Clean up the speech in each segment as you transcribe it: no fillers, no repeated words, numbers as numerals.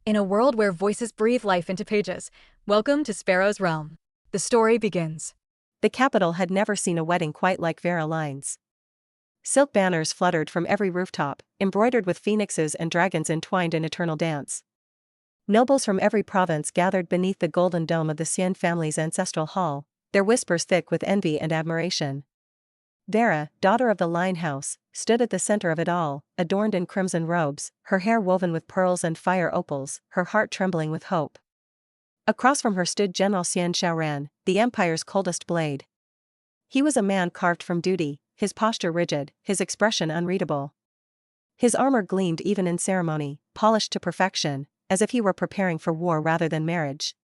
In a world where voices breathe life into pages, welcome to Sparrow's Realm. The story begins. The capital had never seen a wedding quite like Vera Lyne's. Silk banners fluttered from every rooftop, embroidered with phoenixes and dragons entwined in eternal dance. Nobles from every province gathered beneath the golden dome of the Xian family's ancestral hall, their whispers thick with envy and admiration. Vera, daughter of the Lyne house, stood at the center of it all, adorned in crimson robes, her hair woven with pearls and fire opals, her heart trembling with hope. Across from her stood General Xian Shaoran, the empire's coldest blade. He was a man carved from duty, his posture rigid, his expression unreadable. His armor gleamed even in ceremony, polished to perfection, as if he were preparing for war rather than marriage.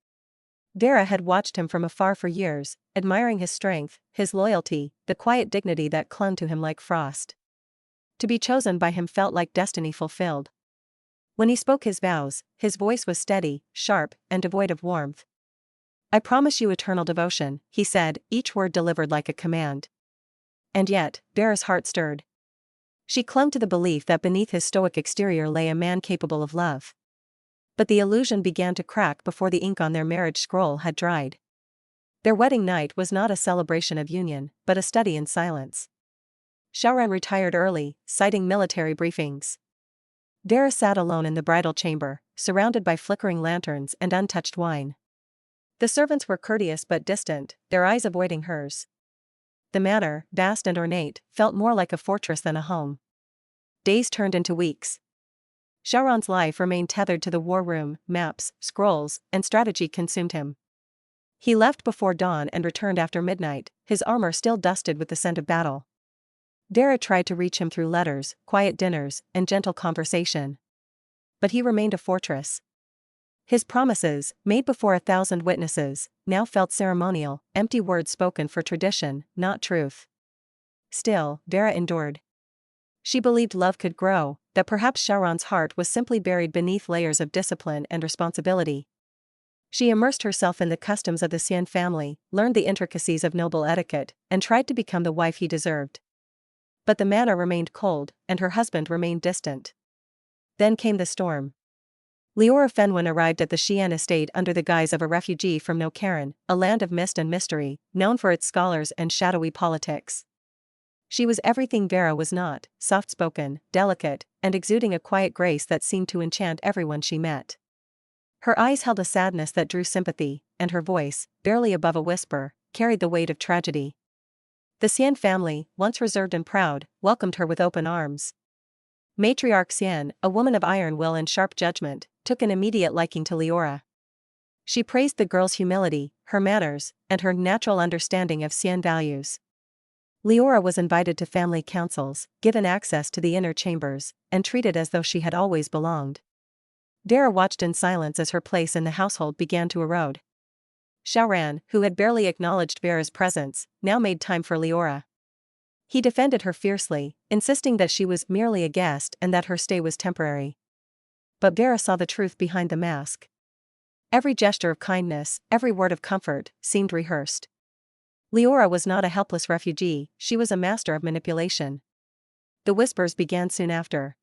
Vera had watched him from afar for years, admiring his strength, his loyalty, the quiet dignity that clung to him like frost. To be chosen by him felt like destiny fulfilled. When he spoke his vows, his voice was steady, sharp, and devoid of warmth. "I promise you eternal devotion," he said, each word delivered like a command. And yet, Vera's heart stirred. She clung to the belief that beneath his stoic exterior lay a man capable of love. But the illusion began to crack before the ink on their marriage scroll had dried. Their wedding night was not a celebration of union, but a study in silence. Shaoran retired early, citing military briefings. Vera sat alone in the bridal chamber, surrounded by flickering lanterns and untouched wine. The servants were courteous but distant, their eyes avoiding hers. The manor, vast and ornate, felt more like a fortress than a home. Days turned into weeks. Shaoran's life remained tethered to the war room, maps, scrolls, and strategy consumed him. He left before dawn and returned after midnight, his armor still dusted with the scent of battle. Vera tried to reach him through letters, quiet dinners, and gentle conversation. But he remained a fortress. His promises, made before 1,000 witnesses, now felt ceremonial, empty words spoken for tradition, not truth. Still, Vera endured. She believed love could grow, that perhaps Shaoran's heart was simply buried beneath layers of discipline and responsibility. She immersed herself in the customs of the Xian family, learned the intricacies of noble etiquette, and tried to become the wife he deserved. But the manor remained cold, and her husband remained distant. Then came the storm. Liora Fenwen arrived at the Xian estate under the guise of a refugee from Nokaran, a land of mist and mystery, known for its scholars and shadowy politics. She was everything Vera was not, soft-spoken, delicate, and exuding a quiet grace that seemed to enchant everyone she met. Her eyes held a sadness that drew sympathy, and her voice, barely above a whisper, carried the weight of tragedy. The Xian family, once reserved and proud, welcomed her with open arms. Matriarch Xian, a woman of iron will and sharp judgment, took an immediate liking to Liora. She praised the girl's humility, her manners, and her natural understanding of Xian values. Liora was invited to family councils, given access to the inner chambers, and treated as though she had always belonged. Vera watched in silence as her place in the household began to erode. Shaoran, who had barely acknowledged Vera's presence, now made time for Liora. He defended her fiercely, insisting that she was merely a guest and that her stay was temporary. But Vera saw the truth behind the mask. Every gesture of kindness, every word of comfort, seemed rehearsed. Liora was not a helpless refugee, she was a master of manipulation. The whispers began soon after.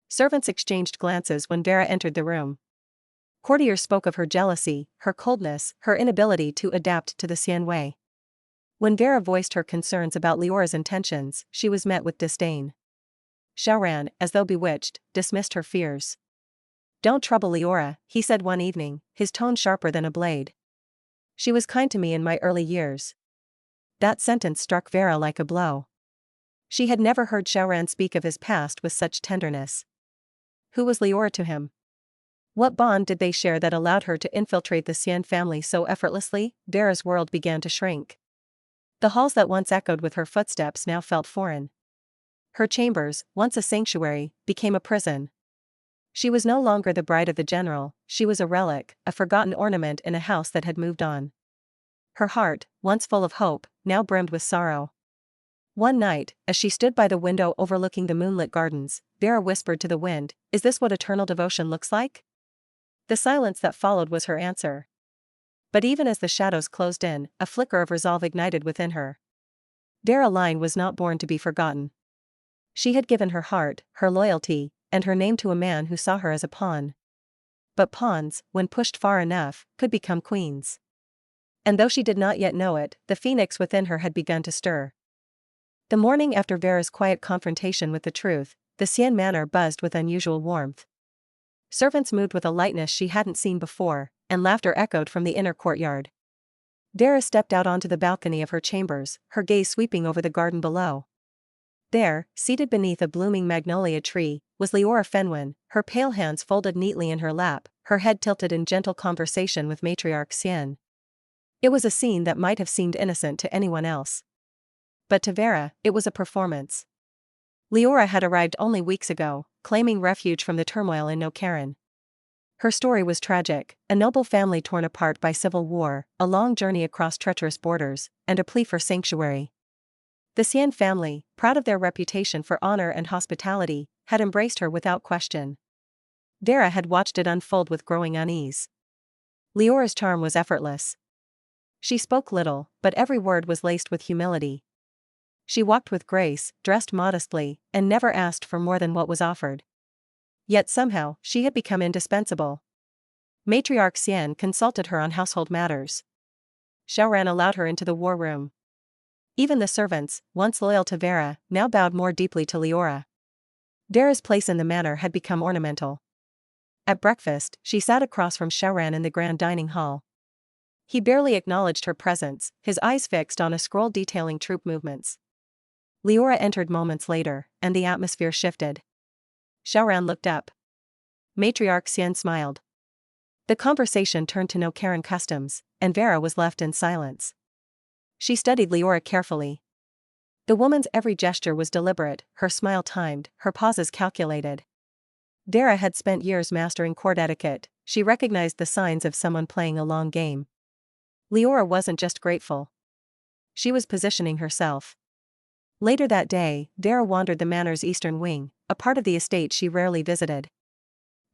Servants exchanged glances when Vera entered the room. Courtiers spoke of her jealousy, her coldness, her inability to adapt to the Xian way. When Vera voiced her concerns about Liora's intentions, she was met with disdain. Shaoran, as though bewitched, dismissed her fears. "Don't trouble Liora," he said one evening, his tone sharper than a blade. "She was kind to me in my early years." That sentence struck Vera like a blow. She had never heard Shaoran speak of his past with such tenderness. Who was Liora to him? What bond did they share that allowed her to infiltrate the Xian family so effortlessly? Vera's world began to shrink. The halls that once echoed with her footsteps now felt foreign. Her chambers, once a sanctuary, became a prison. She was no longer the bride of the general, she was a relic, a forgotten ornament in a house that had moved on. Her heart, once full of hope, now brimmed with sorrow. One night, as she stood by the window overlooking the moonlit gardens, Vera whispered to the wind, "Is this what eternal devotion looks like?" The silence that followed was her answer. But even as the shadows closed in, a flicker of resolve ignited within her. Vera Lyne was not born to be forgotten. She had given her heart, her loyalty, and her name to a man who saw her as a pawn. But pawns, when pushed far enough, could become queens. And though she did not yet know it, the phoenix within her had begun to stir. The morning after Vera's quiet confrontation with the truth, the Xian manor buzzed with unusual warmth. Servants moved with a lightness she hadn't seen before, and laughter echoed from the inner courtyard. Vera stepped out onto the balcony of her chambers, her gaze sweeping over the garden below. There, seated beneath a blooming magnolia tree, was Leora Fenwin, her pale hands folded neatly in her lap, her head tilted in gentle conversation with matriarch Xian. It was a scene that might have seemed innocent to anyone else. But to Vera, it was a performance. Leora had arrived only weeks ago, claiming refuge from the turmoil in Nokaran. Her story was tragic: a noble family torn apart by civil war, a long journey across treacherous borders, and a plea for sanctuary. The Xian family, proud of their reputation for honor and hospitality, had embraced her without question. Vera had watched it unfold with growing unease. Leora's charm was effortless. She spoke little, but every word was laced with humility. She walked with grace, dressed modestly, and never asked for more than what was offered. Yet somehow, she had become indispensable. Matriarch Xian consulted her on household matters. Shaoran allowed her into the war room. Even the servants, once loyal to Vera, now bowed more deeply to Leora. Vera's place in the manor had become ornamental. At breakfast, she sat across from Shaoran in the grand dining hall. He barely acknowledged her presence, his eyes fixed on a scroll detailing troop movements. Leora entered moments later, and the atmosphere shifted. Shaoran looked up. Matriarch Xian smiled. The conversation turned to Nokaran customs, and Vera was left in silence. She studied Leora carefully. The woman's every gesture was deliberate, her smile timed, her pauses calculated. Vera had spent years mastering court etiquette, she recognized the signs of someone playing a long game. Leora wasn't just grateful. She was positioning herself. Later that day, Vera wandered the manor's eastern wing, a part of the estate she rarely visited.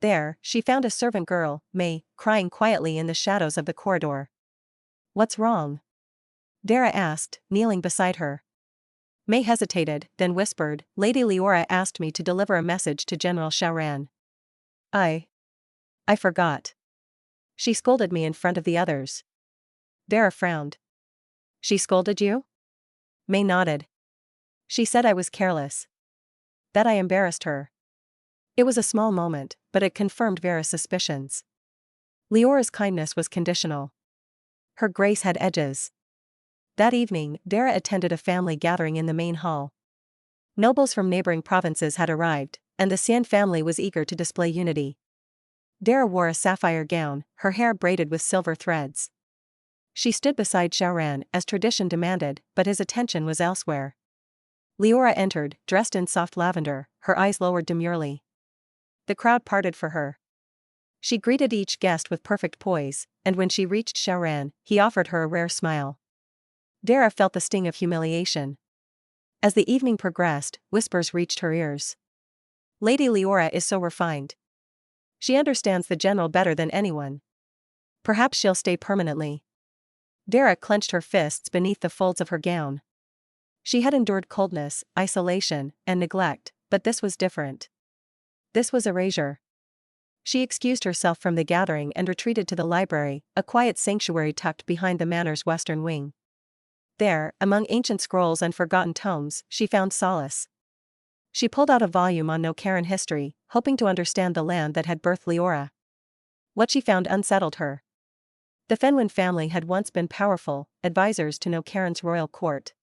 There, she found a servant girl, May, crying quietly in the shadows of the corridor. "What's wrong?" Vera asked, kneeling beside her. May hesitated, then whispered, "Lady Leora asked me to deliver a message to General Shaoran. I forgot. She scolded me in front of the others." Vera frowned. "She scolded you?" May nodded. "She said I was careless. That I embarrassed her." It was a small moment, but it confirmed Vera's suspicions. Leora's kindness was conditional. Her grace had edges. That evening, Vera attended a family gathering in the main hall. Nobles from neighboring provinces had arrived, and the Xian family was eager to display unity. Vera wore a sapphire gown, her hair braided with silver threads. She stood beside Shaoran as tradition demanded, but his attention was elsewhere. Leora entered, dressed in soft lavender, her eyes lowered demurely. The crowd parted for her. She greeted each guest with perfect poise, and when she reached Shaoran, he offered her a rare smile. Vera felt the sting of humiliation. As the evening progressed, whispers reached her ears. "Lady Leora is so refined. She understands the general better than anyone. Perhaps she'll stay permanently." Vera clenched her fists beneath the folds of her gown. She had endured coldness, isolation, and neglect, but this was different. This was erasure. She excused herself from the gathering and retreated to the library, a quiet sanctuary tucked behind the manor's western wing. There, among ancient scrolls and forgotten tomes, she found solace. She pulled out a volume on Nokaran history, hoping to understand the land that had birthed Leora. What she found unsettled her. The Fenwin family had once been powerful advisors to Nokaran's royal court.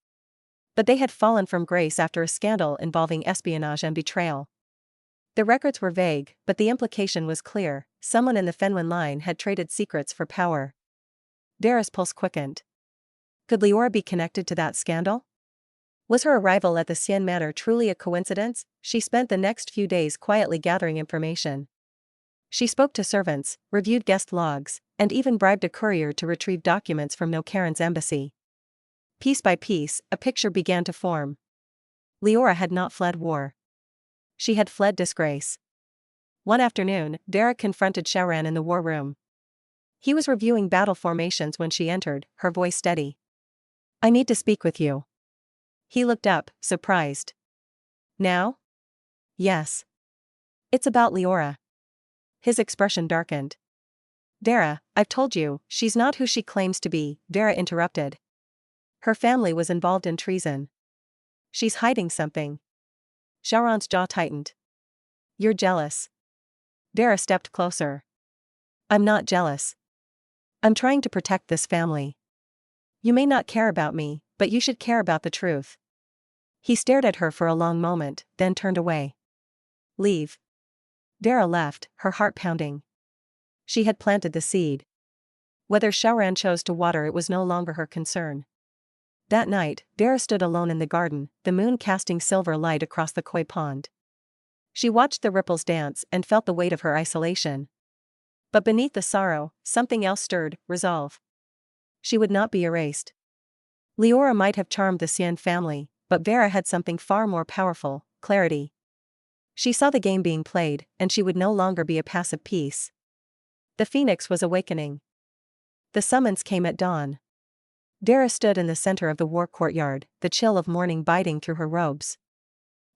But they had fallen from grace after a scandal involving espionage and betrayal. The records were vague, but the implication was clear: someone in the Fenwin line had traded secrets for power. Vera's pulse quickened. Could Leora be connected to that scandal? Was her arrival at the Xian manor truly a coincidence? She spent the next few days quietly gathering information. She spoke to servants, reviewed guest logs, and even bribed a courier to retrieve documents from Nokaran's embassy. Piece by piece, a picture began to form. Leora had not fled war. She had fled disgrace. One afternoon, Vera confronted Shaoran in the war room. He was reviewing battle formations when she entered, her voice steady. "I need to speak with you." He looked up, surprised. "Now?" "Yes. It's about Leora." his expression darkened. Vera, I've told you, she's not who she claims to be, Vera interrupted. Her family was involved in treason. She's hiding something. Shaoran's jaw tightened. You're jealous. Vera stepped closer. I'm not jealous. I'm trying to protect this family. You may not care about me, but you should care about the truth. He stared at her for a long moment, then turned away. Leave. Vera left, her heart pounding. She had planted the seed. Whether Shaoran chose to water it was no longer her concern. That night, Vera stood alone in the garden, the moon casting silver light across the koi pond. She watched the ripples dance and felt the weight of her isolation. But beneath the sorrow, something else stirred, resolve. She would not be erased. Leora might have charmed the Xian family, but Vera had something far more powerful, clarity. She saw the game being played, and she would no longer be a passive piece. The phoenix was awakening. The summons came at dawn. Vera stood in the center of the war courtyard, the chill of morning biting through her robes.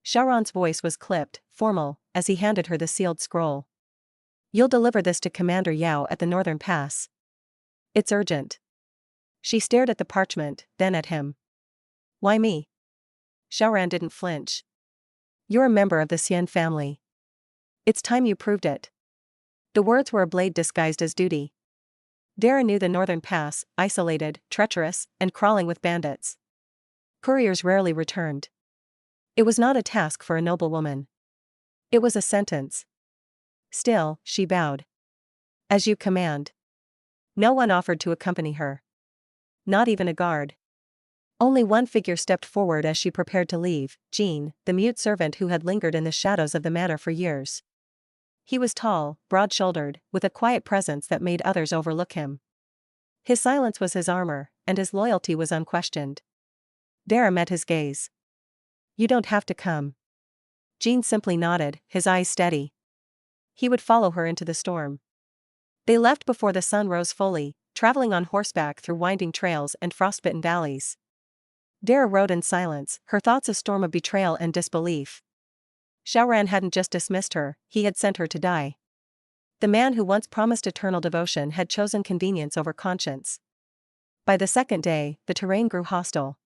Shaoran's voice was clipped, formal, as he handed her the sealed scroll. You'll deliver this to Commander Yao at the northern pass. It's urgent. She stared at the parchment, then at him. Why me? Shaoran didn't flinch. You're a member of the Xian family. It's time you proved it. The words were a blade disguised as duty. Vera knew the northern pass, isolated, treacherous, and crawling with bandits. Couriers rarely returned. It was not a task for a noblewoman. It was a sentence. Still, she bowed. As you command. No one offered to accompany her. Not even a guard. Only one figure stepped forward as she prepared to leave, Jean, the mute servant who had lingered in the shadows of the manor for years. He was tall, broad-shouldered, with a quiet presence that made others overlook him. His silence was his armor, and his loyalty was unquestioned. Vera met his gaze. You don't have to come. Jean simply nodded, his eyes steady. He would follow her into the storm. They left before the sun rose fully, traveling on horseback through winding trails and frostbitten valleys. Vera rode in silence, her thoughts a storm of betrayal and disbelief. Shaoran hadn't just dismissed her, he had sent her to die. The man who once promised eternal devotion had chosen convenience over conscience. By the second day, the terrain grew hostile.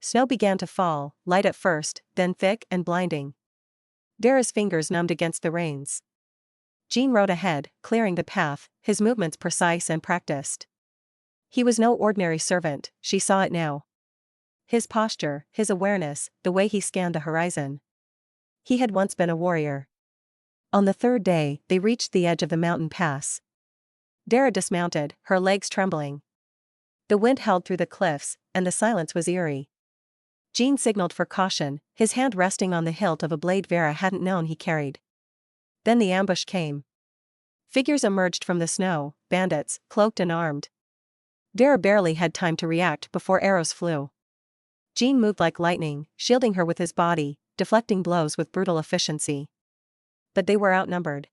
Snow began to fall, light at first, then thick and blinding. Vera's fingers numbed against the reins. Jean rode ahead, clearing the path, his movements precise and practiced. He was no ordinary servant, she saw it now. His posture, his awareness, the way he scanned the horizon. He had once been a warrior. On the third day, they reached the edge of the mountain pass. Vera dismounted, her legs trembling. The wind howled through the cliffs, and the silence was eerie. Jean signaled for caution, his hand resting on the hilt of a blade Vera hadn't known he carried. Then the ambush came. Figures emerged from the snow, bandits, cloaked and armed. Vera barely had time to react before arrows flew. Jean moved like lightning, shielding her with his body, deflecting blows with brutal efficiency. But they were outnumbered.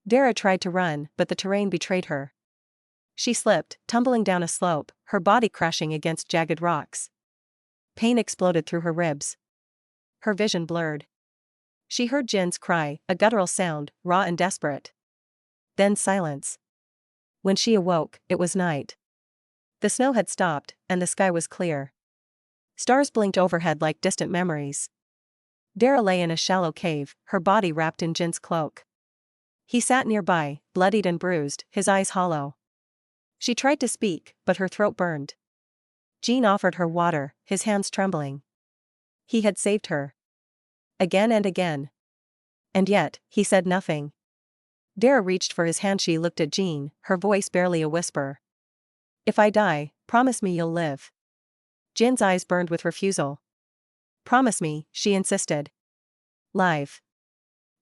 Vera tried to run, but the terrain betrayed her. She slipped, tumbling down a slope, her body crashing against jagged rocks. Pain exploded through her ribs. Her vision blurred. She heard Jin's cry, a guttural sound, raw and desperate. Then silence. When she awoke, it was night. The snow had stopped, and the sky was clear. Stars blinked overhead like distant memories. Vera lay in a shallow cave, her body wrapped in Jin's cloak. He sat nearby, bloodied and bruised, his eyes hollow. She tried to speak, but her throat burned. Jean offered her water, his hands trembling. He had saved her. Again and again. And yet, he said nothing. Vera reached for his hand. She looked at Jean, her voice barely a whisper. If I die, promise me you'll live. Jin's eyes burned with refusal. Promise me, she insisted. Live.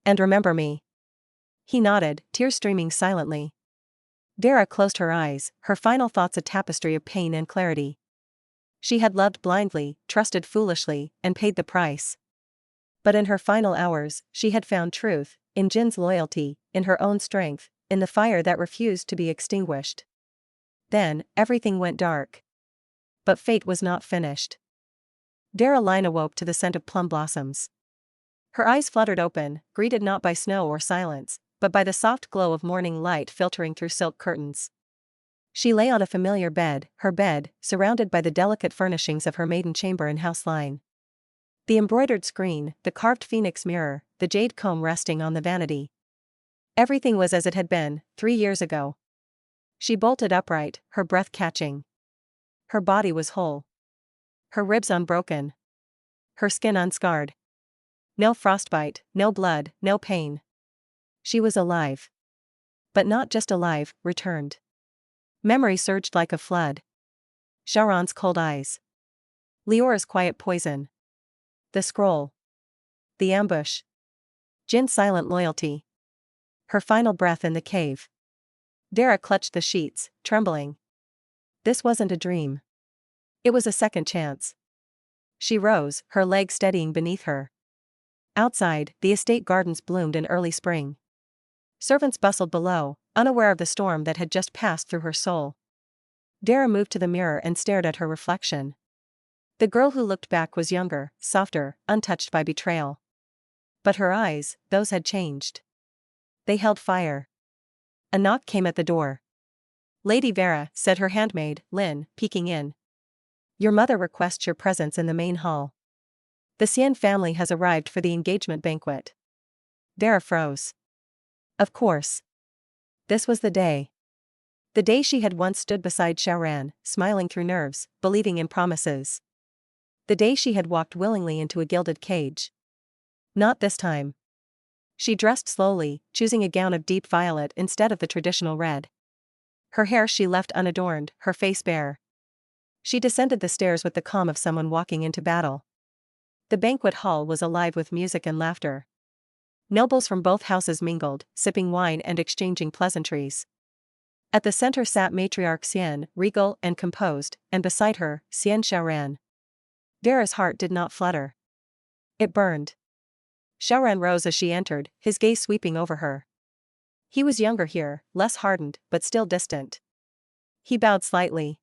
And remember me. He nodded, tears streaming silently. Vera closed her eyes, her final thoughts a tapestry of pain and clarity. She had loved blindly, trusted foolishly, and paid the price. But in her final hours, she had found truth, in Jin's loyalty, in her own strength, in the fire that refused to be extinguished. Then, everything went dark. But fate was not finished. Vera Lyne awoke to the scent of plum blossoms. Her eyes fluttered open, greeted not by snow or silence, but by the soft glow of morning light filtering through silk curtains. She lay on a familiar bed, her bed, surrounded by the delicate furnishings of her maiden chamber in House Lyne. The embroidered screen, the carved phoenix mirror, the jade comb resting on the vanity. Everything was as it had been, 3 years ago. She bolted upright, her breath catching. Her body was whole. Her ribs unbroken. Her skin unscarred. No frostbite, no blood, no pain. She was alive. But not just alive, returned. Memory surged like a flood. Shaoran's cold eyes. Lior's quiet poison. The scroll. The ambush. Jin's silent loyalty. Her final breath in the cave. Vera clutched the sheets, trembling. This wasn't a dream. It was a second chance. She rose, her legs steadying beneath her. Outside, the estate gardens bloomed in early spring. Servants bustled below, unaware of the storm that had just passed through her soul. Vera moved to the mirror and stared at her reflection. The girl who looked back was younger, softer, untouched by betrayal. But her eyes, those had changed. They held fire. A knock came at the door. "Lady Vera," said her handmaid, Lynn, peeking in. "Your mother requests your presence in the main hall. The Xian family has arrived for the engagement banquet." Vera froze. Of course. This was the day. The day she had once stood beside Shaoran, smiling through nerves, believing in promises. The day she had walked willingly into a gilded cage. Not this time. She dressed slowly, choosing a gown of deep violet instead of the traditional red. Her hair she left unadorned, her face bare. She descended the stairs with the calm of someone walking into battle. The banquet hall was alive with music and laughter. Nobles from both houses mingled, sipping wine and exchanging pleasantries. At the center sat matriarch Xian, regal and composed, and beside her, Xian Shaoran. Vera's heart did not flutter. It burned. Shaoran rose as she entered, his gaze sweeping over her. He was younger here, less hardened, but still distant. He bowed slightly.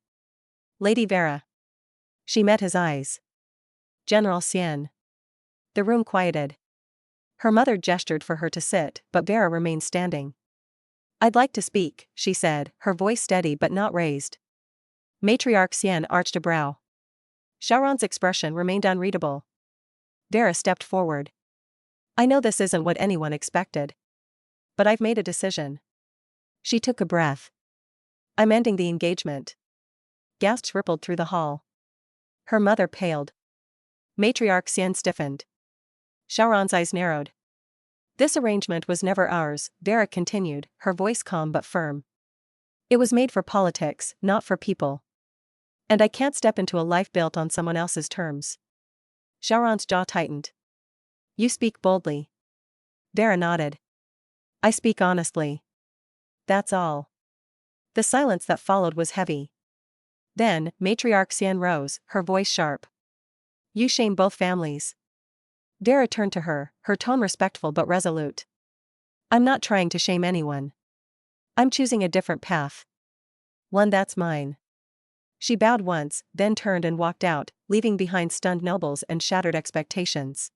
"Lady Vera." She met his eyes. "General Xian." The room quieted. Her mother gestured for her to sit, but Vera remained standing. "I'd like to speak," she said, her voice steady but not raised. Matriarch Xian arched a brow. Shaoran's expression remained unreadable. Vera stepped forward. "I know this isn't what anyone expected. But I've made a decision." She took a breath. "I'm ending the engagement." Gasps rippled through the hall. Her mother paled. Matriarch Xian stiffened. Shaoran's eyes narrowed. "This arrangement was never ours," Vera continued, her voice calm but firm. "It was made for politics, not for people. And I can't step into a life built on someone else's terms." Shaoran's jaw tightened. "You speak boldly." Vera nodded. "I speak honestly. That's all." The silence that followed was heavy. Then, Matriarch Xian rose, her voice sharp. "You shame both families." Vera turned to her, her tone respectful but resolute. "I'm not trying to shame anyone. I'm choosing a different path. One that's mine." She bowed once, then turned and walked out, leaving behind stunned nobles and shattered expectations.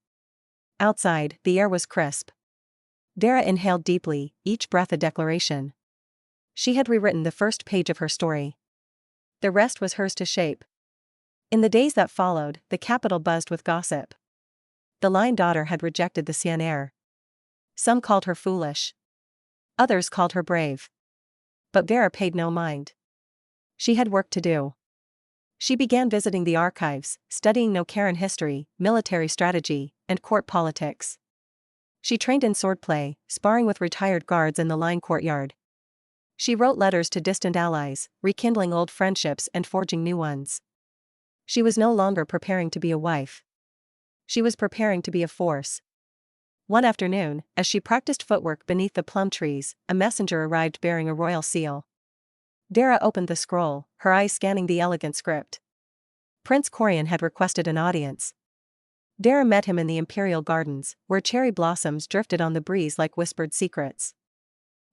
Outside, the air was crisp. Vera inhaled deeply, each breath a declaration. She had rewritten the first page of her story. The rest was hers to shape. In the days that followed, the capital buzzed with gossip. The Lyne daughter had rejected the Xian heir. Some called her foolish. Others called her brave. But Vera paid no mind. She had work to do. She began visiting the archives, studying Nocaran history, military strategy, and court politics. She trained in swordplay, sparring with retired guards in the Lyne courtyard. She wrote letters to distant allies, rekindling old friendships and forging new ones. She was no longer preparing to be a wife. She was preparing to be a force. One afternoon, as she practiced footwork beneath the plum trees, a messenger arrived bearing a royal seal. Vera opened the scroll, her eyes scanning the elegant script. Prince Corian had requested an audience. Vera met him in the imperial gardens, where cherry blossoms drifted on the breeze like whispered secrets.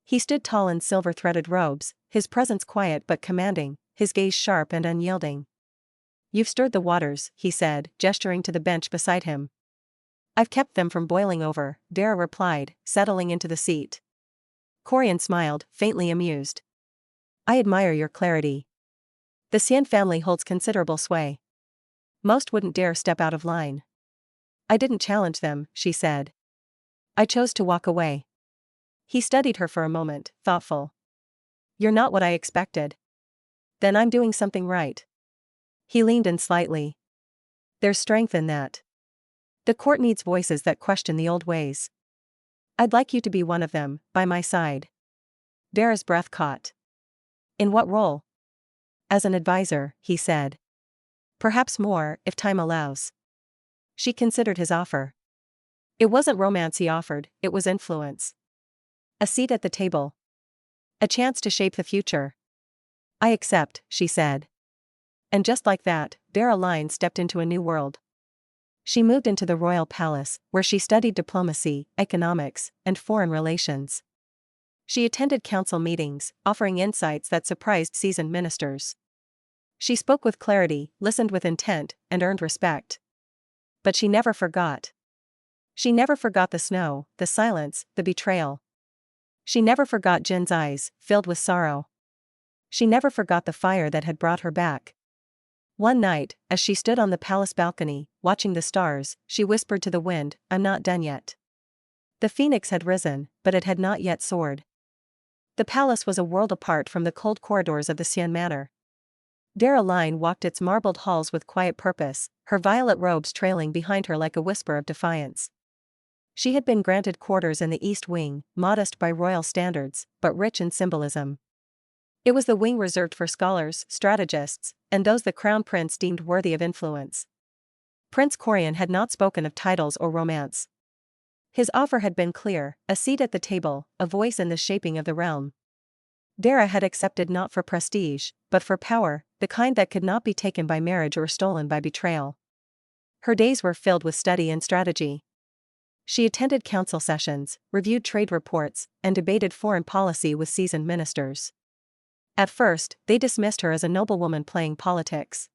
He stood tall in silver-threaded robes, his presence quiet but commanding, his gaze sharp and unyielding. "You've stirred the waters," he said, gesturing to the bench beside him. "I've kept them from boiling over," Vera replied, settling into the seat. Corian smiled, faintly amused. I admire your clarity. The Xian family holds considerable sway. Most wouldn't dare step out of line. I didn't challenge them, she said. I chose to walk away. He studied her for a moment, thoughtful. You're not what I expected. Then I'm doing something right. He leaned in slightly. There's strength in that. The court needs voices that question the old ways. I'd like you to be one of them, by my side. Vera's breath caught. In what role? As an advisor, he said. Perhaps more, if time allows. She considered his offer. It wasn't romance he offered, it was influence. A seat at the table. A chance to shape the future. I accept, she said. And just like that, Vera Lyne stepped into a new world. She moved into the royal palace, where she studied diplomacy, economics, and foreign relations. She attended council meetings, offering insights that surprised seasoned ministers. She spoke with clarity, listened with intent, and earned respect. But she never forgot. She never forgot the snow, the silence, the betrayal. She never forgot Jin's eyes, filled with sorrow. She never forgot the fire that had brought her back. One night, as she stood on the palace balcony, watching the stars, she whispered to the wind, I'm not done yet. The phoenix had risen, but it had not yet soared. The palace was a world apart from the cold corridors of the Xian manor. Vera Lyne walked its marbled halls with quiet purpose, her violet robes trailing behind her like a whisper of defiance. She had been granted quarters in the East Wing, modest by royal standards, but rich in symbolism. It was the wing reserved for scholars, strategists, and those the crown prince deemed worthy of influence. Prince Corian had not spoken of titles or romance. His offer had been clear, a seat at the table, a voice in the shaping of the realm. Vera had accepted not for prestige, but for power, the kind that could not be taken by marriage or stolen by betrayal. Her days were filled with study and strategy. She attended council sessions, reviewed trade reports, and debated foreign policy with seasoned ministers. At first, they dismissed her as a noblewoman playing politics.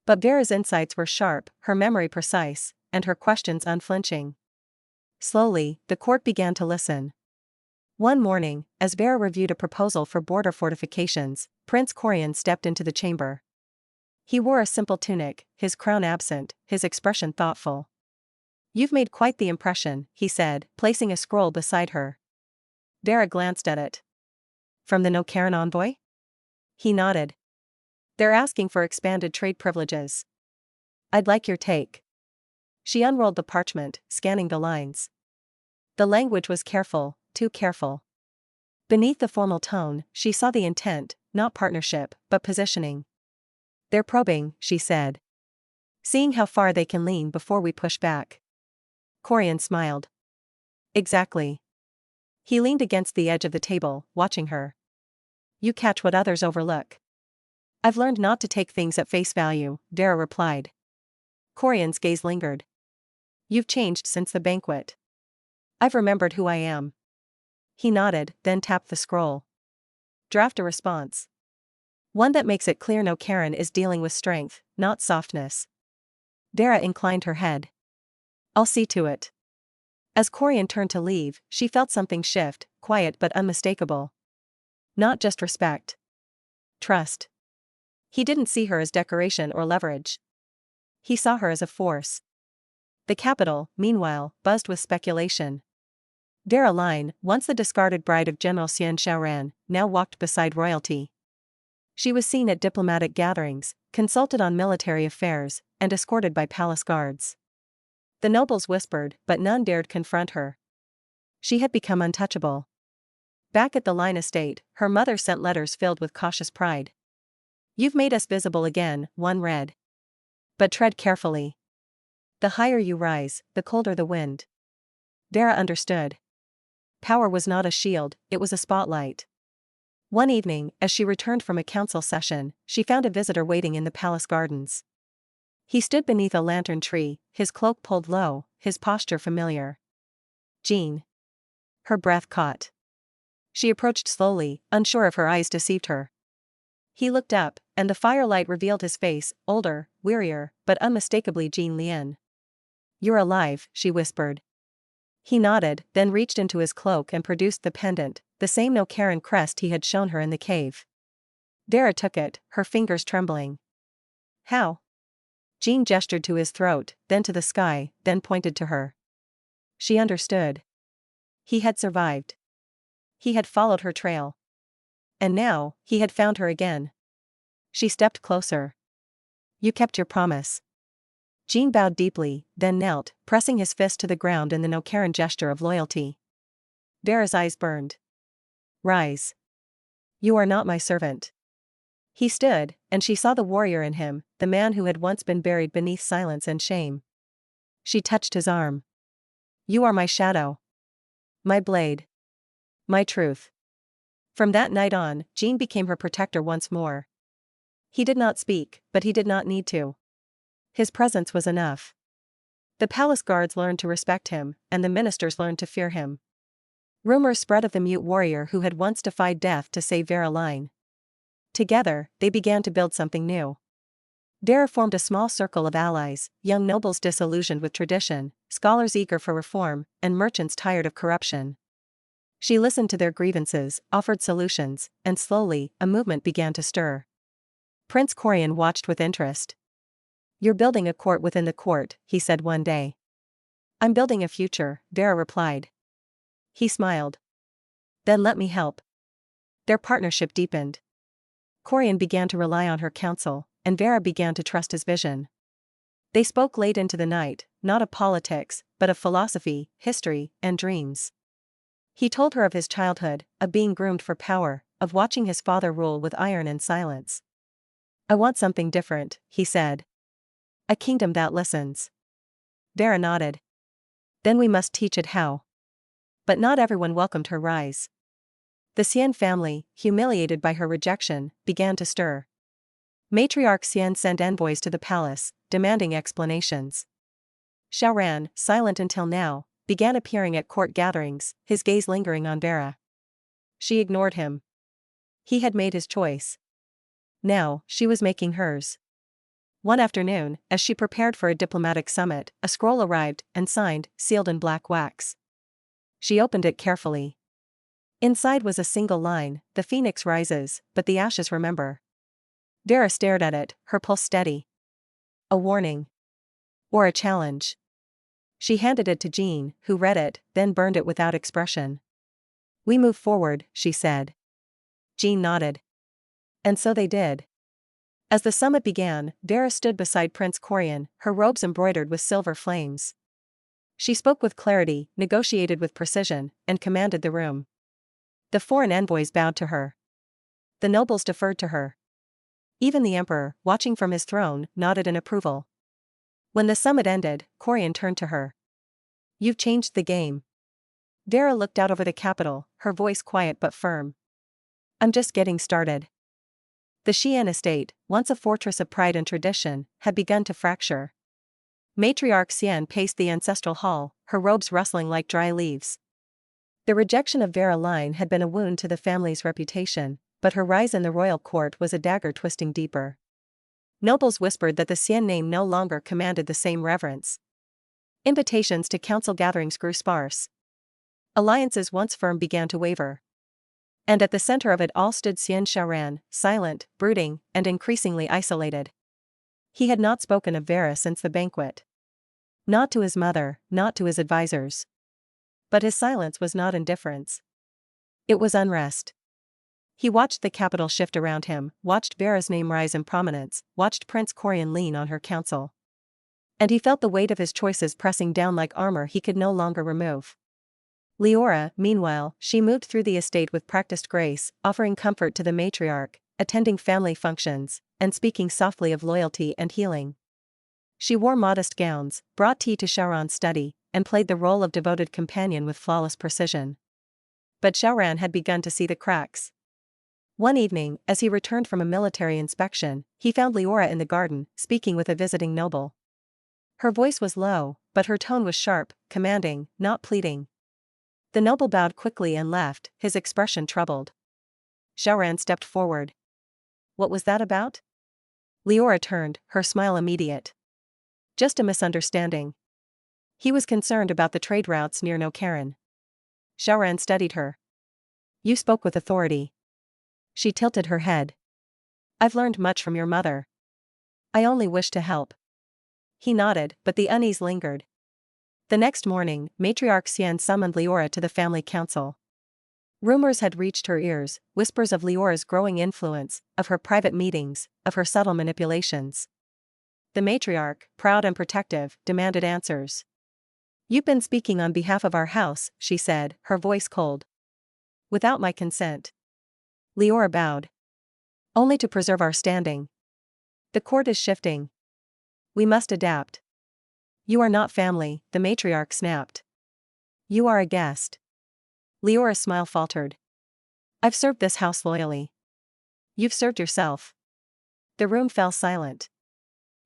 But Vera's insights were sharp, her memory precise, and her questions unflinching. Slowly, the court began to listen. One morning, as Vera reviewed a proposal for border fortifications, Prince Corian stepped into the chamber. He wore a simple tunic, his crown absent, his expression thoughtful. You've made quite the impression, he said, placing a scroll beside her. Vera glanced at it. From the No-Karen envoy? He nodded. They're asking for expanded trade privileges. I'd like your take. She unrolled the parchment, scanning the lines. The language was careful, too careful. Beneath the formal tone, she saw the intent, not partnership, but positioning. They're probing, she said. Seeing how far they can lean before we push back. Corian smiled. Exactly. He leaned against the edge of the table, watching her. You catch what others overlook. I've learned not to take things at face value, Vera replied. Corian's gaze lingered. You've changed since the banquet. I've remembered who I am. He nodded, then tapped the scroll. Draft a response. One that makes it clear No-Karen is dealing with strength, not softness. Vera inclined her head. I'll see to it. As Corian turned to leave, she felt something shift, quiet but unmistakable. Not just respect. Trust. He didn't see her as decoration or leverage. He saw her as a force. The capital, meanwhile, buzzed with speculation. Vera Lyne, once the discarded bride of General Xian Shaoran, now walked beside royalty. She was seen at diplomatic gatherings, consulted on military affairs, and escorted by palace guards. The nobles whispered, but none dared confront her. She had become untouchable. Back at the Lyne estate, her mother sent letters filled with cautious pride. You've made us visible again, one read. But tread carefully. The higher you rise, the colder the wind. Vera understood. Power was not a shield, it was a spotlight. One evening, as she returned from a council session, she found a visitor waiting in the palace gardens. He stood beneath a lantern tree, his cloak pulled low, his posture familiar. Jean. Her breath caught. She approached slowly, unsure if her eyes deceived her. He looked up, and the firelight revealed his face, older, wearier, but unmistakably Jean Lian. You're alive, she whispered. He nodded, then reached into his cloak and produced the pendant, the same no Karen crest he had shown her in the cave. Vera took it, her fingers trembling. How? Jean gestured to his throat, then to the sky, then pointed to her. She understood. He had survived. He had followed her trail. And now, he had found her again. She stepped closer. You kept your promise. Jean bowed deeply, then knelt, pressing his fist to the ground in the no Karen gesture of loyalty. Vera's eyes burned. Rise. You are not my servant. He stood, and she saw the warrior in him, the man who had once been buried beneath silence and shame. She touched his arm. You are my shadow. My blade. My truth. From that night on, Jean became her protector once more. He did not speak, but he did not need to. His presence was enough. The palace guards learned to respect him, and the ministers learned to fear him. Rumors spread of the mute warrior who had once defied death to save Vera Lyne. Together, they began to build something new. Vera formed a small circle of allies, young nobles disillusioned with tradition, scholars eager for reform, and merchants tired of corruption. She listened to their grievances, offered solutions, and slowly, a movement began to stir. Prince Corian watched with interest. You're building a court within the court, he said one day. I'm building a future, Vera replied. He smiled. Then let me help. Their partnership deepened. Corian began to rely on her counsel, and Vera began to trust his vision. They spoke late into the night, not of politics, but of philosophy, history, and dreams. He told her of his childhood, of being groomed for power, of watching his father rule with iron and silence. I want something different, he said. A kingdom that listens. Vera nodded. Then we must teach it how. But not everyone welcomed her rise. The Xian family, humiliated by her rejection, began to stir. Matriarch Xian sent envoys to the palace, demanding explanations. Shaoran, silent until now, began appearing at court gatherings, his gaze lingering on Vera. She ignored him. He had made his choice. Now, she was making hers. One afternoon, as she prepared for a diplomatic summit, a scroll arrived, and signed, sealed in black wax. She opened it carefully. Inside was a single line, the phoenix rises, but the ashes remember. Vera stared at it, her pulse steady. A warning. Or a challenge. She handed it to Jean, who read it, then burned it without expression. We move forward, she said. Jean nodded. And so they did. As the summit began, Vera stood beside Prince Corian, her robes embroidered with silver flames. She spoke with clarity, negotiated with precision, and commanded the room. The foreign envoys bowed to her. The nobles deferred to her. Even the emperor, watching from his throne, nodded in approval. When the summit ended, Corian turned to her. You've changed the game. Vera looked out over the capital, her voice quiet but firm. I'm just getting started. The Xian estate, once a fortress of pride and tradition, had begun to fracture. Matriarch Xian paced the ancestral hall, her robes rustling like dry leaves. The rejection of Vera Lyne had been a wound to the family's reputation, but her rise in the royal court was a dagger twisting deeper. Nobles whispered that the Xian name no longer commanded the same reverence. Invitations to council gatherings grew sparse. Alliances once firm began to waver. And at the center of it all stood Xian Shaoran, silent, brooding, and increasingly isolated. He had not spoken of Vera since the banquet. Not to his mother, not to his advisors. But his silence was not indifference. It was unrest. He watched the capital shift around him, watched Vera's name rise in prominence, watched Prince Corian lean on her counsel. And he felt the weight of his choices pressing down like armor he could no longer remove. Leora, meanwhile, she moved through the estate with practiced grace, offering comfort to the matriarch, attending family functions, and speaking softly of loyalty and healing. She wore modest gowns, brought tea to Shaoran's study, and played the role of devoted companion with flawless precision. But Shaoran had begun to see the cracks. One evening, as he returned from a military inspection, he found Leora in the garden, speaking with a visiting noble. Her voice was low, but her tone was sharp, commanding, not pleading. The noble bowed quickly and left, his expression troubled. Shaoran stepped forward. What was that about? Leora turned, her smile immediate. Just a misunderstanding. He was concerned about the trade routes near Nokaran. Shaoran studied her. You spoke with authority. She tilted her head. I've learned much from your mother. I only wish to help. He nodded, but the unease lingered. The next morning, Matriarch Xian summoned Leora to the family council. Rumors had reached her ears, whispers of Leora's growing influence, of her private meetings, of her subtle manipulations. The matriarch, proud and protective, demanded answers. You've been speaking on behalf of our house, she said, her voice cold. Without my consent. Leora bowed. Only to preserve our standing. The court is shifting. We must adapt. You are not family, the matriarch snapped. You are a guest. Leora's smile faltered. I've served this house loyally. You've served yourself. The room fell silent.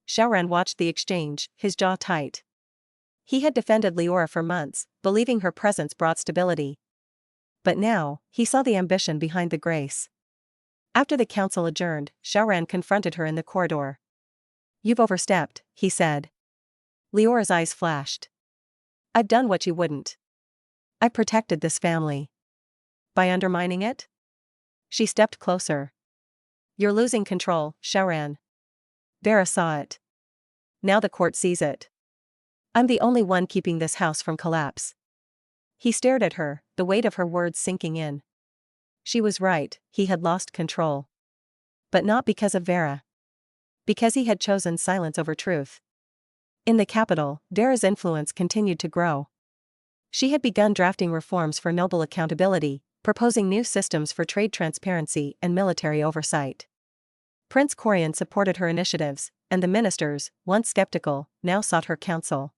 Shaoran watched the exchange, his jaw tight. He had defended Leora for months, believing her presence brought stability. But now, he saw the ambition behind the grace. After the council adjourned, Shaoran confronted her in the corridor. You've overstepped, he said. Leora's eyes flashed. I've done what you wouldn't. I protected this family. By undermining it? She stepped closer. You're losing control, Shaoran. Vera saw it. Now the court sees it. I'm the only one keeping this house from collapse. He stared at her, the weight of her words sinking in. She was right, he had lost control. But not because of Vera. Because he had chosen silence over truth. In the capital, Vera's influence continued to grow. She had begun drafting reforms for noble accountability, proposing new systems for trade transparency and military oversight. Prince Corian supported her initiatives, and the ministers, once skeptical, now sought her counsel.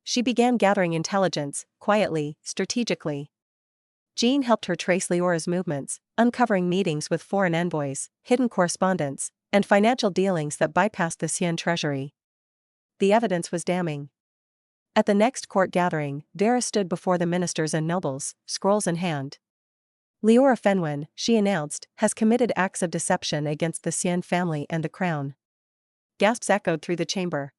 She began gathering intelligence, quietly, strategically. Jean helped her trace Leora's movements, uncovering meetings with foreign envoys, hidden correspondence, and financial dealings that bypassed the Xian treasury. The evidence was damning. At the next court gathering, Vera stood before the ministers and nobles, scrolls in hand. Leora Fenwen, she announced, has committed acts of deception against the Xian family and the crown. Gasps echoed through the chamber.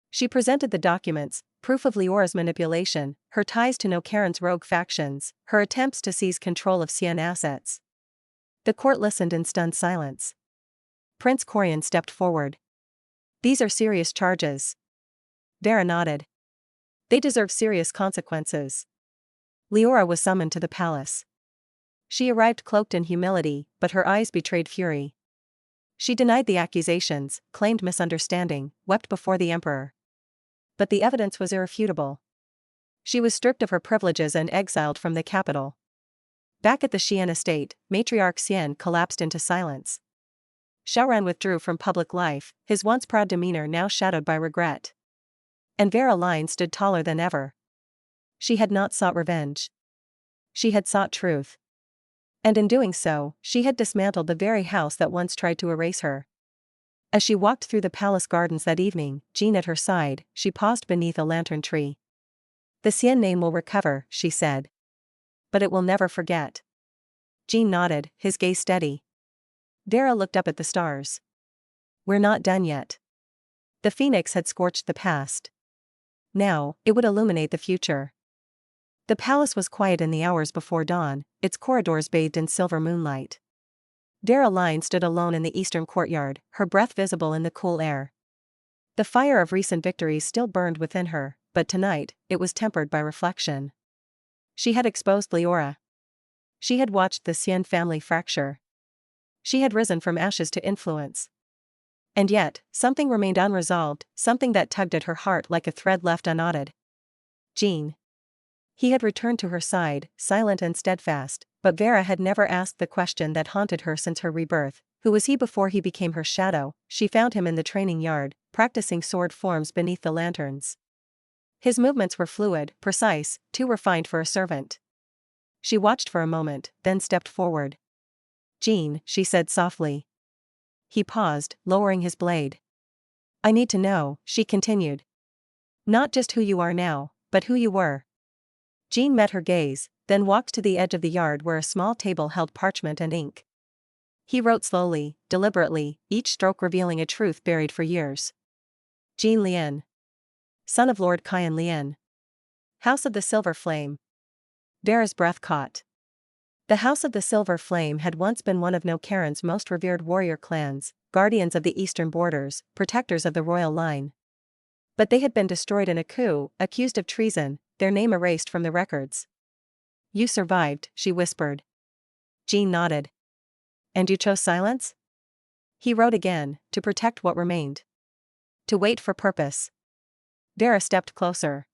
She presented the documents, proof of Leora's manipulation, her ties to Nokaran's rogue factions, her attempts to seize control of Xian assets. The court listened in stunned silence. Prince Corian stepped forward. These are serious charges. Vera nodded. They deserve serious consequences. Leora was summoned to the palace. She arrived cloaked in humility, but her eyes betrayed fury. She denied the accusations, claimed misunderstanding, wept before the emperor. But the evidence was irrefutable. She was stripped of her privileges and exiled from the capital. Back at the Xian estate, Matriarch Xian collapsed into silence. Shaoran withdrew from public life, his once proud demeanor now shadowed by regret. And Vera Lyne stood taller than ever. She had not sought revenge. She had sought truth. And in doing so, she had dismantled the very house that once tried to erase her. As she walked through the palace gardens that evening, Jean at her side, she paused beneath a lantern tree. The Xian name will recover, she said. But it will never forget. Jean nodded, his gaze steady. Vera looked up at the stars. We're not done yet. The phoenix had scorched the past. Now, it would illuminate the future. The palace was quiet in the hours before dawn, its corridors bathed in silver moonlight. Vera Lyne stood alone in the eastern courtyard, her breath visible in the cool air. The fire of recent victories still burned within her, but tonight, it was tempered by reflection. She had exposed Leora. She had watched the Xian family fracture. She had risen from ashes to influence. And yet, something remained unresolved, something that tugged at her heart like a thread left unknotted. Jean. He had returned to her side, silent and steadfast, but Vera had never asked the question that haunted her since her rebirth. Who was he before he became her shadow? She found him in the training yard, practicing sword forms beneath the lanterns. His movements were fluid, precise, too refined for a servant. She watched for a moment, then stepped forward. Jean, she said softly. He paused, lowering his blade. I need to know, she continued. Not just who you are now, but who you were. Jean met her gaze, then walked to the edge of the yard where a small table held parchment and ink. He wrote slowly, deliberately, each stroke revealing a truth buried for years. Jean Lien. son of Lord Xian Lian. House of the Silver Flame. Vera's breath caught. The House of the Silver Flame had once been one of Nokaren's most revered warrior clans, guardians of the eastern borders, protectors of the royal line. But they had been destroyed in a coup, accused of treason, their name erased from the records. "You survived," she whispered. Jean nodded. "And you chose silence?" He wrote again, to protect what remained. To wait for purpose. Vera stepped closer.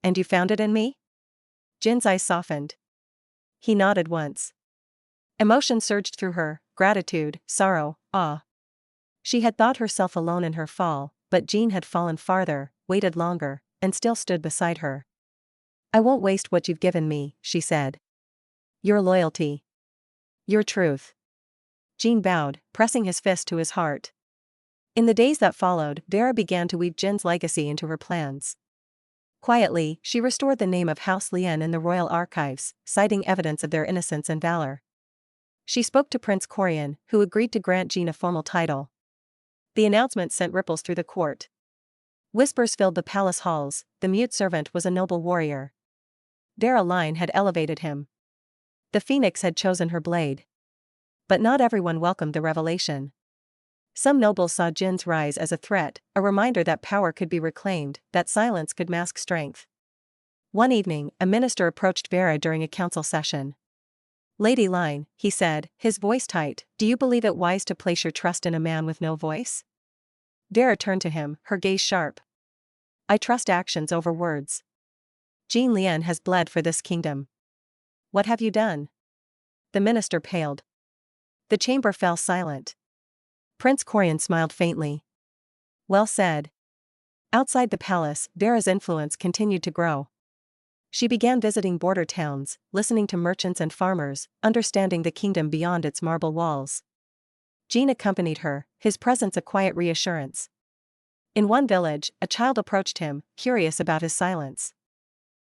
"And you found it in me?" Jin's eyes softened. He nodded once. Emotion surged through her, gratitude, sorrow, awe. She had thought herself alone in her fall, but Jean had fallen farther, waited longer, and still stood beside her. "I won't waste what you've given me," she said. "Your loyalty. Your truth." Jean bowed, pressing his fist to his heart. In the days that followed, Vera began to weave Jin's legacy into her plans. Quietly, she restored the name of House Lian in the royal archives, citing evidence of their innocence and valor. She spoke to Prince Corian, who agreed to grant Jean a formal title. The announcement sent ripples through the court. Whispers filled the palace halls. The mute servant was a noble warrior. Vera Lyne had elevated him. The phoenix had chosen her blade. But not everyone welcomed the revelation. Some nobles saw Jin's rise as a threat, a reminder that power could be reclaimed, that silence could mask strength. One evening, a minister approached Vera during a council session. "Lady Lyne," he said, his voice tight, "do you believe it wise to place your trust in a man with no voice?" Vera turned to him, her gaze sharp. "I trust actions over words. Jean Lian has bled for this kingdom. What have you done?" The minister paled. The chamber fell silent. Prince Corian smiled faintly. "Well said." Outside the palace, Vera's influence continued to grow. She began visiting border towns, listening to merchants and farmers, understanding the kingdom beyond its marble walls. Jean accompanied her, his presence a quiet reassurance. In one village, a child approached him, curious about his silence.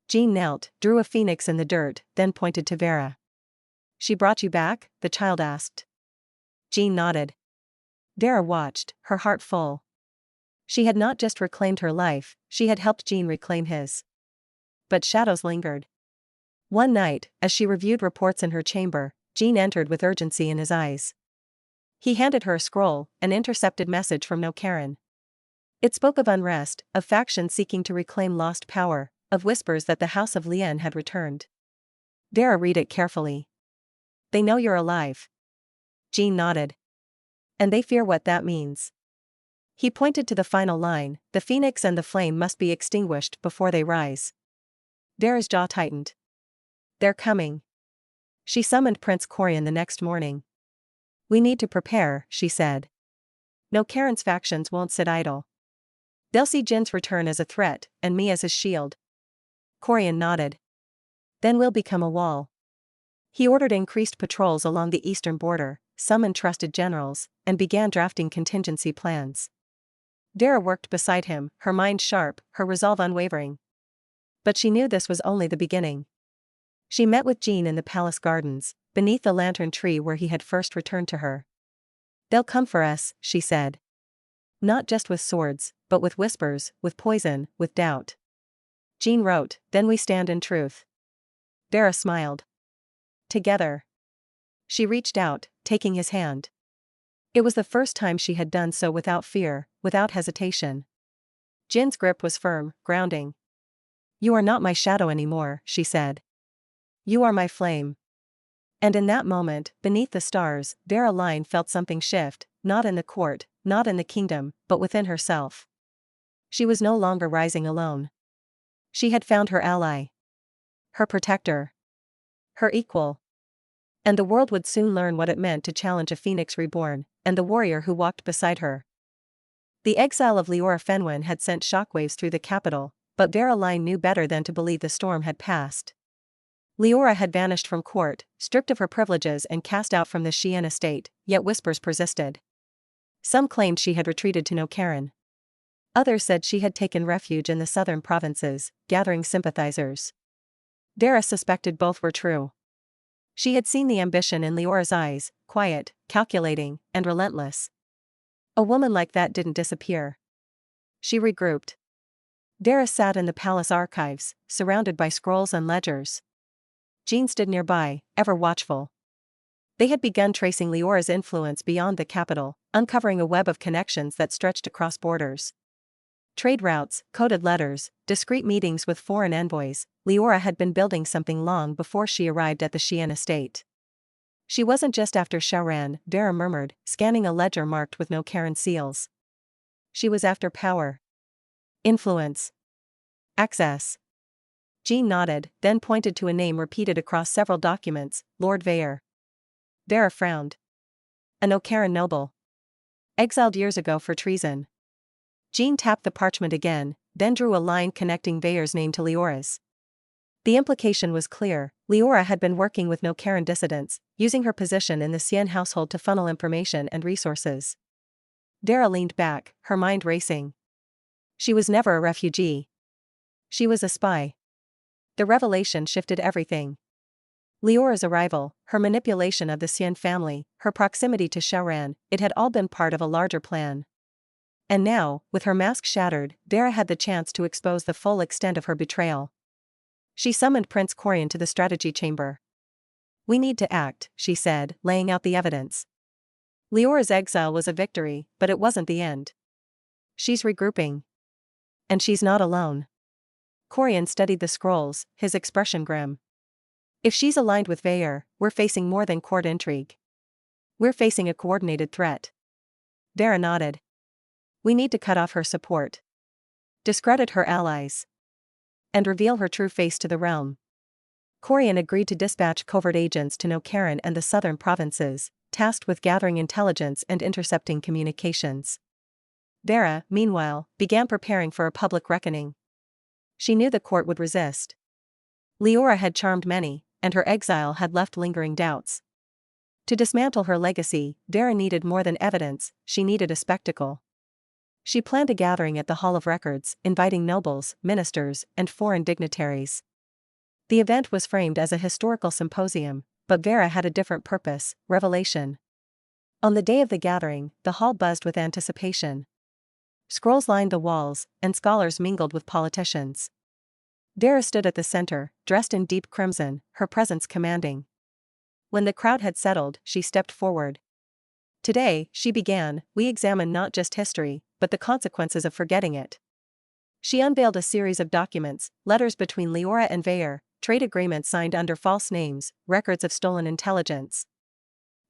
Jean knelt, drew a phoenix in the dirt, then pointed to Vera. "She brought you back?" the child asked. Jean nodded. Vera watched, her heart full. She had not just reclaimed her life, she had helped Jean reclaim his. But shadows lingered. One night, as she reviewed reports in her chamber, Jean entered with urgency in his eyes. He handed her a scroll, an intercepted message from Nokaren. It spoke of unrest, of factions seeking to reclaim lost power, of whispers that the House of Lian had returned. Vera read it carefully. "They know you're alive." Jean nodded. "And they fear what that means." He pointed to the final line, "The phoenix and the flame must be extinguished before they rise." Vera's jaw tightened. "They're coming." She summoned Prince Corian the next morning. "We need to prepare," she said. "Nokaren's factions won't sit idle. They'll see Jin's return as a threat, and me as his shield." Corian nodded. "Then we'll become a wall." He ordered increased patrols along the eastern border, summoned trusted generals, and began drafting contingency plans. Vera worked beside him, her mind sharp, her resolve unwavering. But she knew this was only the beginning. She met with Jean in the palace gardens, beneath the lantern tree where he had first returned to her. "They'll come for us," she said. "Not just with swords, but with whispers, with poison, with doubt." Jean wrote, "Then we stand in truth." Vera smiled. "Together." She reached out, taking his hand. It was the first time she had done so without fear, without hesitation. Jin's grip was firm, grounding. "You are not my shadow anymore," she said. "You are my flame." And in that moment, beneath the stars, Vera Lyne felt something shift, not in the court, not in the kingdom, but within herself. She was no longer rising alone. She had found her ally. Her protector. Her equal. And the world would soon learn what it meant to challenge a phoenix reborn, and the warrior who walked beside her. The exile of Leora Fenwin had sent shockwaves through the capital, but Vera Lyne knew better than to believe the storm had passed. Leora had vanished from court, stripped of her privileges and cast out from the Xian estate, yet whispers persisted. Some claimed she had retreated to Nokaren. Others said she had taken refuge in the southern provinces, gathering sympathizers. Vera suspected both were true. She had seen the ambition in Leora's eyes, quiet, calculating, and relentless. A woman like that didn't disappear. She regrouped. Vera sat in the palace archives, surrounded by scrolls and ledgers. Jean stood nearby, ever watchful. They had begun tracing Leora's influence beyond the capital, uncovering a web of connections that stretched across borders. Trade routes, coded letters, discreet meetings with foreign envoys. Leora had been building something long before she arrived at the Xian estate. She wasn't just after Shaoran, Vera murmured, scanning a ledger marked with no Karen seals. She was after power. Influence. Access. Jean nodded, then pointed to a name repeated across several documents, Lord Veyre. Vera frowned. An O'Karen noble. Exiled years ago for treason. Jean tapped the parchment again, then drew a line connecting Veyre's name to Leora's. The implication was clear. Leora had been working with O'Karen dissidents, using her position in the Xian household to funnel information and resources. Vera leaned back, her mind racing. She was never a refugee. She was a spy. The revelation shifted everything. Leora's arrival, her manipulation of the Xian family, her proximity to Shaoran, it had all been part of a larger plan. And now, with her mask shattered, Vera had the chance to expose the full extent of her betrayal. She summoned Prince Corian to the strategy chamber. "We need to act," she said, laying out the evidence. Leora's exile was a victory, but it wasn't the end. She's regrouping. And she's not alone. Corian studied the scrolls, his expression grim. "If she's aligned with Veyre, we're facing more than court intrigue. We're facing a coordinated threat." Vera nodded. "We need to cut off her support. Discredit her allies. And reveal her true face to the realm." Corian agreed to dispatch covert agents to O'Karen and the southern provinces, tasked with gathering intelligence and intercepting communications. Vera, meanwhile, began preparing for a public reckoning. She knew the court would resist. Leora had charmed many, and her exile had left lingering doubts. To dismantle her legacy, Vera needed more than evidence, she needed a spectacle. She planned a gathering at the Hall of Records, inviting nobles, ministers, and foreign dignitaries. The event was framed as a historical symposium, but Vera had a different purpose: revelation. On the day of the gathering, the hall buzzed with anticipation. Scrolls lined the walls, and scholars mingled with politicians. Vera stood at the center, dressed in deep crimson, her presence commanding. When the crowd had settled, she stepped forward. "Today," she began, "we examine not just history, but the consequences of forgetting it." She unveiled a series of documents, letters between Leora and Veyre, trade agreements signed under false names, records of stolen intelligence.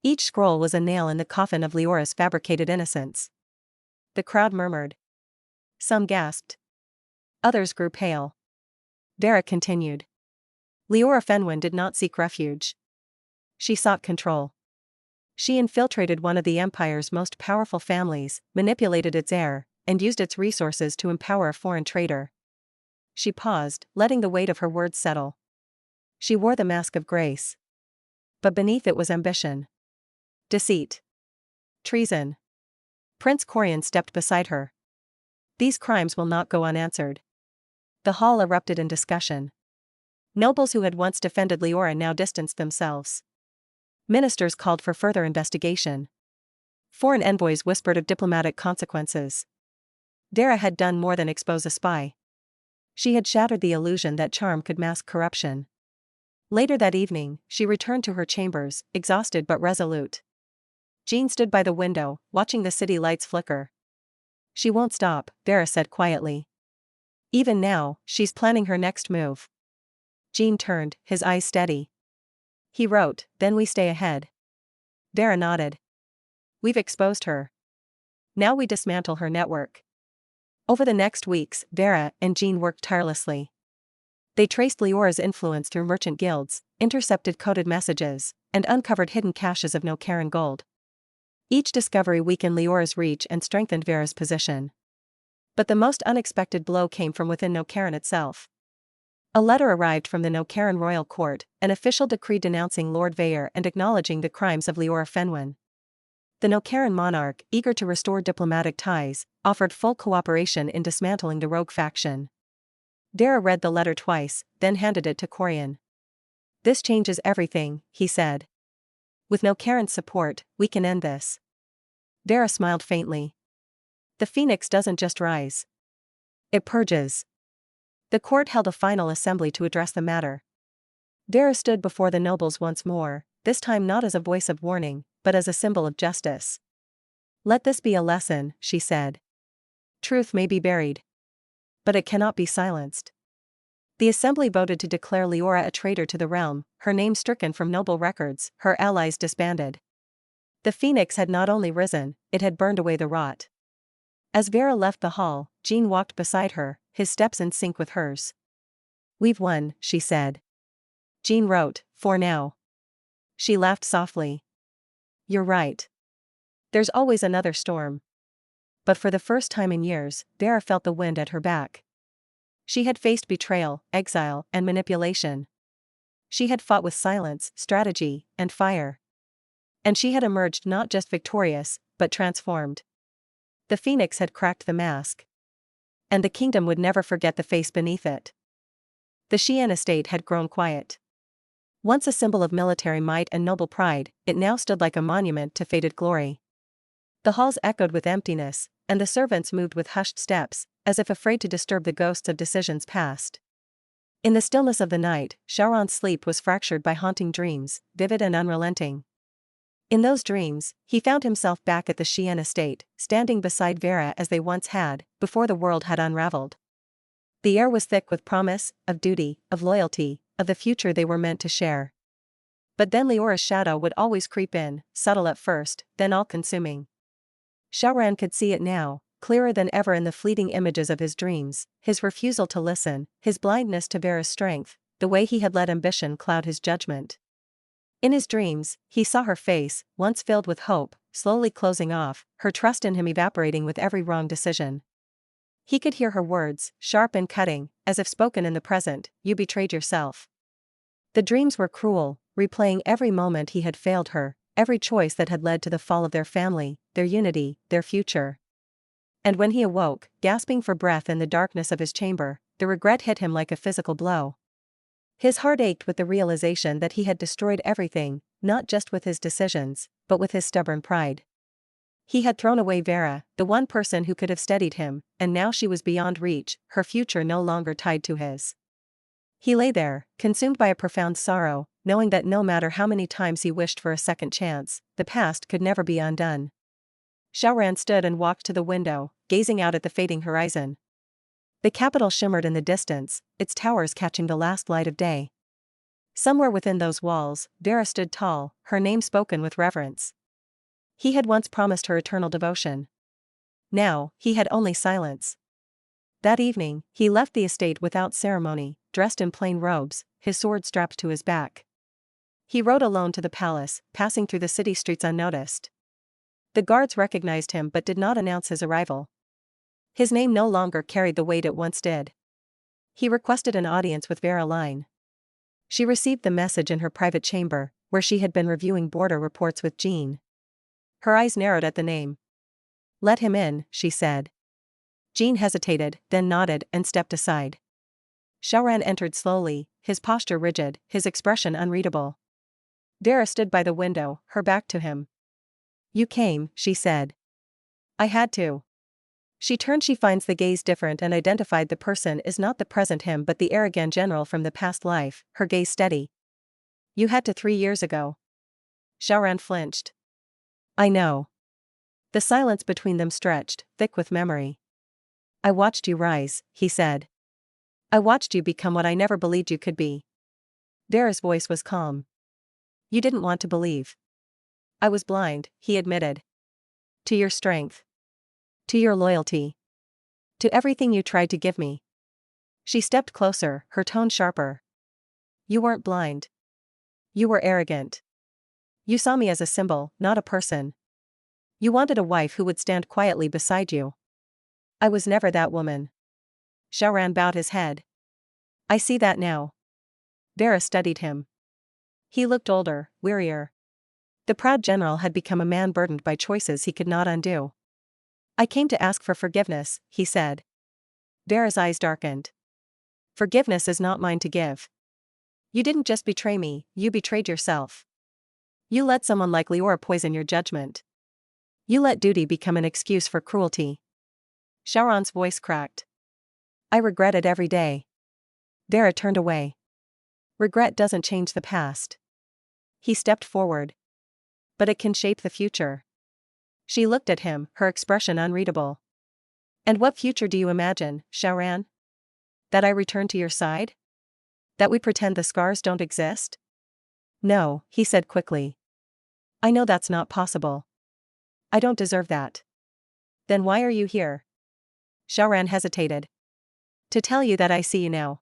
Each scroll was a nail in the coffin of Leora's fabricated innocence. The crowd murmured. Some gasped. Others grew pale. Vera continued. Leora Fenwin did not seek refuge. She sought control. She infiltrated one of the Empire's most powerful families, manipulated its heir, and used its resources to empower a foreign traitor. She paused, letting the weight of her words settle. She wore the mask of grace. But beneath it was ambition. Deceit. Treason. Prince Corian stepped beside her. "These crimes will not go unanswered." The hall erupted in discussion. Nobles who had once defended Leora now distanced themselves. Ministers called for further investigation. Foreign envoys whispered of diplomatic consequences. Vera had done more than expose a spy. She had shattered the illusion that charm could mask corruption. Later that evening, she returned to her chambers, exhausted but resolute. Jean stood by the window, watching the city lights flicker. "She won't stop," Vera said quietly. "Even now, she's planning her next move." Jean turned, his eyes steady. He wrote, "Then we stay ahead." Vera nodded. "We've exposed her. Now we dismantle her network." Over the next weeks, Vera and Jean worked tirelessly. They traced Leora's influence through merchant guilds, intercepted coded messages, and uncovered hidden caches of O'Karen gold. Each discovery weakened Leora's reach and strengthened Vera's position. But the most unexpected blow came from within O'Karen itself. A letter arrived from the O'Karen royal court, an official decree denouncing Lord Veyre and acknowledging the crimes of Leora Fenwin. The O'Karen monarch, eager to restore diplomatic ties, offered full cooperation in dismantling the rogue faction. Vera read the letter twice, then handed it to Corian. "This changes everything," he said. "With O'Karen's support, we can end this." Vera smiled faintly. "The phoenix doesn't just rise. It purges." The court held a final assembly to address the matter. Vera stood before the nobles once more, this time not as a voice of warning, but as a symbol of justice. "Let this be a lesson," she said. "Truth may be buried, but it cannot be silenced." The assembly voted to declare Leora a traitor to the realm, her name stricken from noble records, her allies disbanded. The phoenix had not only risen, it had burned away the rot. As Vera left the hall, Jean walked beside her, his steps in sync with hers. "We've won," she said. Jean wrote, "For now." She laughed softly. "You're right. There's always another storm." But for the first time in years, Vera felt the wind at her back. She had faced betrayal, exile, and manipulation. She had fought with silence, strategy, and fire. And she had emerged not just victorious, but transformed. The phoenix had cracked the mask. And the kingdom would never forget the face beneath it. The Xian estate had grown quiet. Once a symbol of military might and noble pride, it now stood like a monument to faded glory. The halls echoed with emptiness, and the servants moved with hushed steps, as if afraid to disturb the ghosts of decisions past. In the stillness of the night, Shaoran's sleep was fractured by haunting dreams, vivid and unrelenting. In those dreams, he found himself back at the Xian estate, standing beside Vera as they once had, before the world had unraveled. The air was thick with promise, of duty, of loyalty, of the future they were meant to share. But then Leora's shadow would always creep in, subtle at first, then all-consuming. Shaoran could see it now, clearer than ever in the fleeting images of his dreams, his refusal to listen, his blindness to Vera's strength, the way he had let ambition cloud his judgment. In his dreams, he saw her face, once filled with hope, slowly closing off, her trust in him evaporating with every wrong decision. He could hear her words, sharp and cutting, as if spoken in the present, "You betrayed yourself." The dreams were cruel, replaying every moment he had failed her, every choice that had led to the fall of their family, their unity, their future. And when he awoke, gasping for breath in the darkness of his chamber, the regret hit him like a physical blow. His heart ached with the realization that he had destroyed everything, not just with his decisions, but with his stubborn pride. He had thrown away Vera, the one person who could have steadied him, and now she was beyond reach, her future no longer tied to his. He lay there, consumed by a profound sorrow, knowing that no matter how many times he wished for a second chance, the past could never be undone. Shaoran stood and walked to the window, gazing out at the fading horizon. The capital shimmered in the distance, its towers catching the last light of day. Somewhere within those walls, Vera stood tall, her name spoken with reverence. He had once promised her eternal devotion. Now, he had only silence. That evening, he left the estate without ceremony, dressed in plain robes, his sword strapped to his back. He rode alone to the palace, passing through the city streets unnoticed. The guards recognized him but did not announce his arrival. His name no longer carried the weight it once did. He requested an audience with Vera Lyne. She received the message in her private chamber, where she had been reviewing border reports with Jean. Her eyes narrowed at the name. "Let him in," she said. Jean hesitated, then nodded and stepped aside. Shaoran entered slowly, his posture rigid, his expression unreadable. Vera stood by the window, her back to him. "You came," she said. "I had to." She turned. She finds the gaze different and identified the person is not the present him but the arrogant general from the past life, her gaze steady. "You had to 3 years ago." Shaoran flinched. "I know." The silence between them stretched, thick with memory. "I watched you rise," he said. "I watched you become what I never believed you could be." Vera's voice was calm. "You didn't want to believe." "I was blind," he admitted. "To your strength. To your loyalty. To everything you tried to give me." She stepped closer, her tone sharper. "You weren't blind. You were arrogant. You saw me as a symbol, not a person. You wanted a wife who would stand quietly beside you. I was never that woman." Shaoran bowed his head. "I see that now." Vera studied him. He looked older, wearier. The proud general had become a man burdened by choices he could not undo. "I came to ask for forgiveness," he said. Vera's eyes darkened. "Forgiveness is not mine to give. You didn't just betray me, you betrayed yourself. You let someone like Leora poison your judgment. You let duty become an excuse for cruelty." Shaoran's voice cracked. "I regret it every day." Vera turned away. Regret doesn't change the past. He stepped forward. But it can shape the future. She looked at him, her expression unreadable. And what future do you imagine, Shaoran? That I return to your side? That we pretend the scars don't exist? No, he said quickly. I know that's not possible. I don't deserve that. Then why are you here? Shaoran hesitated. To tell you that I see you now.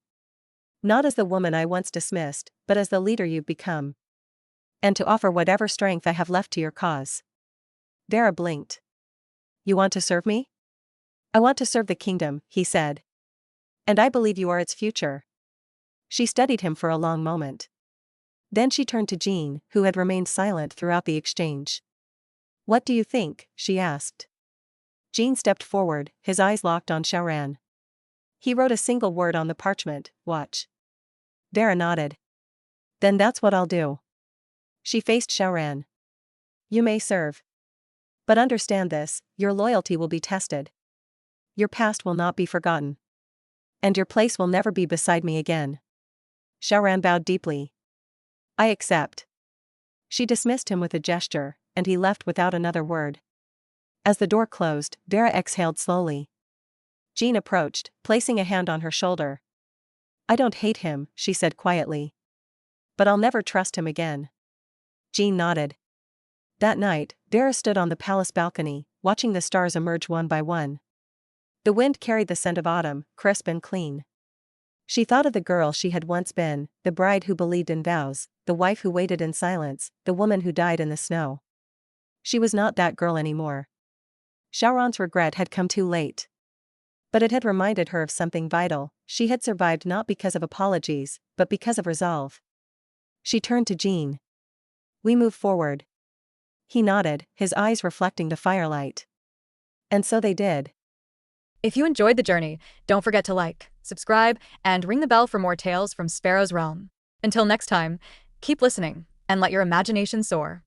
Not as the woman I once dismissed, but as the leader you've become. And to offer whatever strength I have left to your cause. Vera blinked. You want to serve me? I want to serve the kingdom, he said. And I believe you are its future. She studied him for a long moment. Then she turned to Jean, who had remained silent throughout the exchange. What do you think? She asked. Jean stepped forward, his eyes locked on Shaoran. He wrote a single word on the parchment, watch. Vera nodded. Then that's what I'll do. She faced Shaoran. You may serve. But understand this, your loyalty will be tested. Your past will not be forgotten. And your place will never be beside me again. Shaoran bowed deeply. I accept. She dismissed him with a gesture, and he left without another word. As the door closed, Vera exhaled slowly. Jean approached, placing a hand on her shoulder. I don't hate him, she said quietly. But I'll never trust him again. Jean nodded. That night, Vera stood on the palace balcony, watching the stars emerge one by one. The wind carried the scent of autumn, crisp and clean. She thought of the girl she had once been, the bride who believed in vows, the wife who waited in silence, the woman who died in the snow. She was not that girl anymore. Shaoran's regret had come too late. But it had reminded her of something vital. She had survived not because of apologies, but because of resolve. She turned to Jean. We move forward. He nodded, his eyes reflecting the firelight. And so they did. If you enjoyed the journey, don't forget to like, subscribe, and ring the bell for more tales from Sparrow's Realm. Until next time, keep listening, and let your imagination soar.